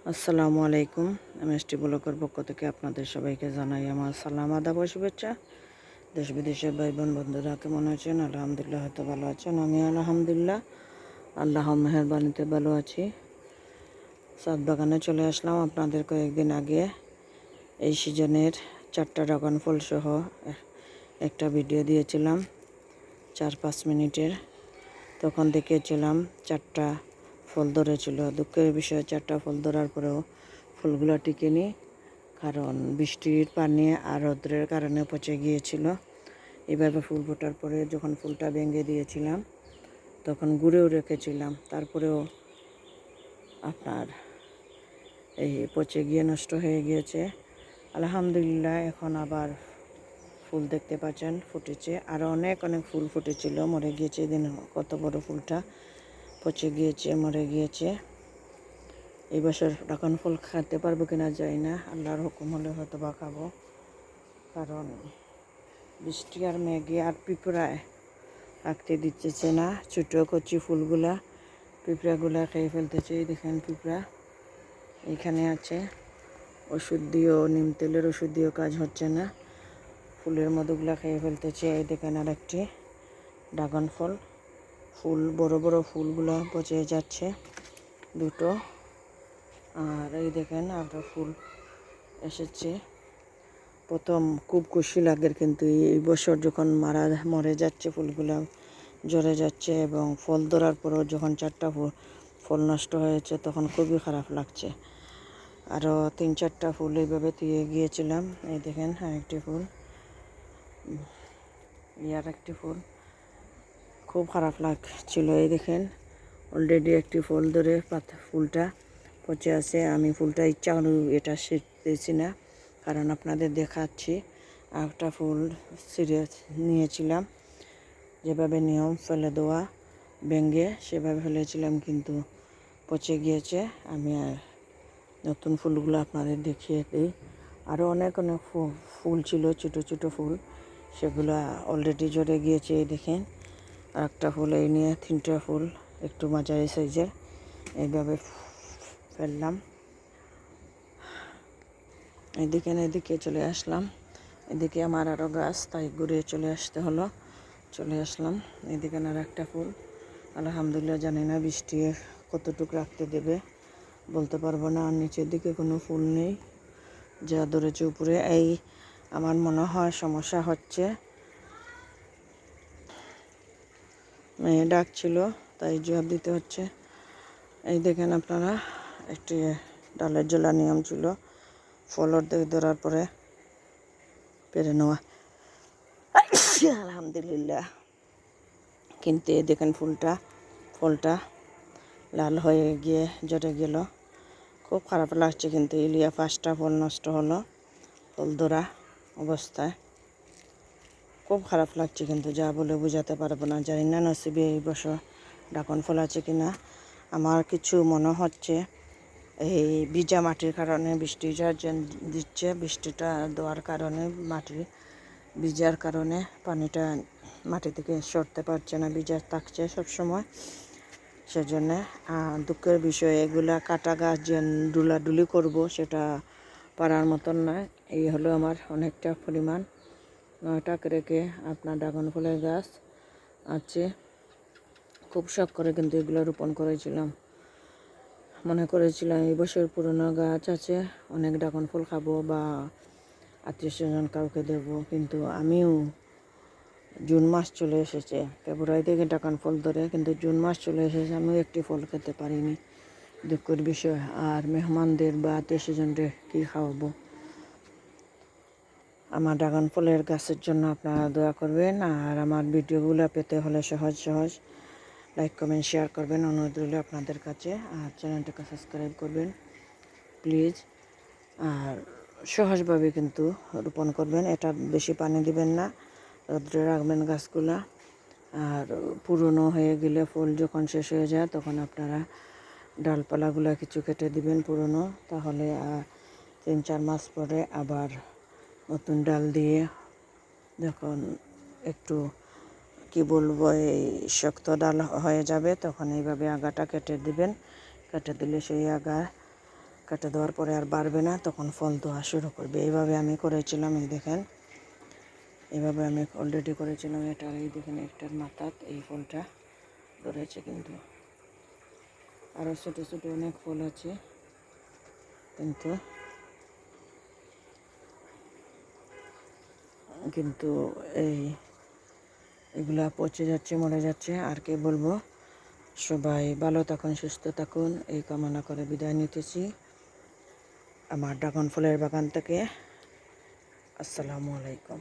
আসসালামু আলাইকুম। এমএসটি ব্লকের পক্ষ থেকে আপনাদের সবাইকে জানাই আমার সালাম আদাব ও শুভেচ্ছা। দেশ বিদেশের ভাই বোন বন্ধুরা কেমন আছেন? আলহামদুলিল্লাহ হয়তো ভালো আছেন। আমি আলহামদুলিল্লাহ আল্লাহ মেহেরবানিতে ভালো আছি। ছাদ বাগানে চলে আসলাম আপনাদের কয়েকদিন আগে এই সিজনের 4টা ড্রাগন ফল সহ একটা ভিডিও দিয়েছিলাম 4-5 মিনিটের। তখন দেখেছিলাম 4টা ফল ধরেছিল। দুঃখের বিষয় 4টা ফল ধরার পরেও ফুলগুলো টিকেনি, কারণ বৃষ্টির পানি আর রৌদ্রের কারণে পচে গিয়েছিল। এভাবে ফুল ফোটার পরে যখন ফুলটা ভেঙে দিয়েছিলাম তখন গুঁড়েও রেখেছিলাম, তারপরেও আপনার এই পচে গিয়ে নষ্ট হয়ে গিয়েছে। আলহামদুলিল্লাহ এখন আবার ফুল দেখতে পাচ্ছেন ফুটেছে, আরও অনেক অনেক ফুল ফুটেছিল, মরে গিয়েছে। দিন কত বড় ফুলটা পচে গিয়েছে, মরে গিয়েছে। এই বছর ড্রাগন ফল খেতে পারবো কিনা জানি না, আল্লাহর হুকুম হলে হয়তো বা খাবো, কারণ বৃষ্টি আর মেঘে আর পিঁপড়ায় রাখতে দিতেছে না। ছোটো কচি ফুলগুলা পিঁপড়াগুলা খেয়ে ফেলতেছে। দেখেন পিঁপড়া এখানে আছে, ওষুধ দিয়েও নিম তেলের ওষুধ দিয়েও কাজ হচ্ছে না, ফুলের মধুগুলা খেয়ে ফেলতেছে। এই দেখেন আর একটি ড্রাগন ফল, ফুল বড় বড় ফুলগুলা পচে যাচ্ছে দুটো। আর এই দেখেন আরও ফুল এসেছে। প্রথম খুব খুশি লাগে, কিন্তু এই বছর যখন মরে যাচ্ছে ফুলগুলা, ঝরে যাচ্ছে, এবং ফল ধরার পরেও যখন 4টা ফল নষ্ট হয়েছে তখন খুবই খারাপ লাগছে। আরও 3-4টা ফুল এইভাবে দিয়ে গিয়েছিলাম। এই দেখেন আরেকটি ফুল, আর একটি ফুল, খুব খারাপ লাগছিল। এই দেখেন অলরেডি একটি ফুল ধরে ফুলটা পচে আছে। আমি ফুলটা ইচ্ছা করে এটা ছিঁড়তেছি না, কারণ আপনাদের দেখাচ্ছি। একটা ফুল ছিঁড়ে নিয়েছিলাম, যেভাবে নিয়ম ফেলে দেওয়া ভেঙে সেভাবে ফেলেছিলাম, কিন্তু পচে গিয়েছে। আমি আর নতুন ফুলগুলো আপনাদের দেখিয়ে দিই। আরও অনেক অনেক ফুল ছিল, ছোটো ছোটো ফুল, সেগুলো অলরেডি ঝরে গিয়েছে। এই দেখেন আর একটা ফুল, এই নিয়ে 3টা ফুল একটু মাঝারি সাইজের এইভাবে ফেললাম। এদিকে চলে আসলাম, এদিকে আমার আরও গাছ, তাই ঘুরে চলে আসলাম। এদিকে আর একটা ফুল, আলহামদুলিল্লাহ জানি না বৃষ্টি কতটুকু রাখতে দেবে বলতে পারবো না। আর নিচের দিকে কোনো ফুল নেই, যা ধরেছে উপরে। এই আমার মনে হয় সমস্যা হচ্ছে, মেয়ে ডাকছিল তাই জবাব দিতে হচ্ছে। এই দেখেন আপনারা, একটি ডালের জলা নিয়ম ছিল ফল অর্ধেক ধরার পরে পেরে নেওয়া, আলহামদুলিল্লাহ। কিন্তু এই দেখেন ফলটা লাল হয়ে গিয়ে ঝরে গেল, খুব খারাপ লাগছে। কিন্তু ইলিয়া 5টা ফল নষ্ট হলো ফল ধরা অবস্থায়, খুব খারাপ লাগছে। কিন্তু যা বলে বোঝাতে পারবো না, জানি না নসিবে এই বছর ড্রাগন ফল আছে কিনা। আমার কিছু মনে হচ্ছে এই ভিজা মাটির কারণে, বৃষ্টি যা দিচ্ছে, বৃষ্টিটা দেওয়ার কারণে মাটির ভিজার কারণে পানিটা মাটি থেকে সরতে পারছে না, ভিজা থাকছে সবসময়। সেজন্য দুঃখের বিষয়, এগুলা কাটা গাছ যে ডুলাডুলি করব সেটা পারার মতন নয়। এই হলো আমার অনেকটা পরিমাণ 9টা রেখে আপনার ড্রাগন ফলের গাছ আছে। খুব শখ করে কিন্তু এগুলো রোপণ করেছিলাম, মনে করেছিলাম এই বছর পুরনো গাছ আছে, অনেক ড্রাগন ফল খাবো বা আত্মীয় স্বজন কাউকে দেবো। কিন্তু আমিও, জুন মাস চলে এসেছে, ফেব্রুয়ারি থেকে ড্রাগন ফল ধরে, কিন্তু জুন মাস চলে এসেছে, আমিও একটি ফল খেতে পারিনি, দুঃখের বিষয়। আর মেহমানদের বা আত্মীয় স্বজনদের কী খাওয়াবো? আমার ড্রাগন ফলের গাছের জন্য আপনারা দোয়া করবেন। আর আমার ভিডিওগুলো পেতে হলে সহজ লাইক কমেন্ট শেয়ার করবেন, অনুরোধ রইল আপনাদের কাছে। আর চ্যানেলটাকে সাবস্ক্রাইব করবেন প্লিজ। আর সহজভাবে কিন্তু রোপণ করবেন, এটা বেশি পানি দিবেন না, রোদ্রে রাখবেন গাছগুলা। আর পুরনো হয়ে গেলে, ফুল যখন শেষ হয়ে যায় তখন আপনারা ডালপালাগুলো কিছু কেটে দিবেন পুরনো, তাহলে 3-4 মাস পরে আবার নতুন ডাল দিয়ে, যখন একটু কি বলবো এই শক্ত ডাল হয়ে যাবে তখন এইভাবে আগাটা কেটে দিবেন। কেটে দিলে সেই আগা কেটে দেওয়ার পরে আর বাড়বে না, তখন ফল দেওয়া শুরু করবে। এইভাবে আমি করেছিলাম, এই দেখেন এইভাবে আমি অলরেডি করেছিলাম। এটার এই দেখেন একটার মাথাত এই ফলটা ধরেছে, কিন্তু আরও ছোটো ছোটো অনেক ফল আছে, কিন্তু কিন্তু এগুলা পচে যাচ্ছে, মরে যাচ্ছে। আর কি বলবো, সবাই ভালো থাকুন, সুস্থ থাকুন, এই কামনা করে বিদায় নিতেছি আমার ড্রাগন ফলের বাগান থেকে। আসসালামু আলাইকুম।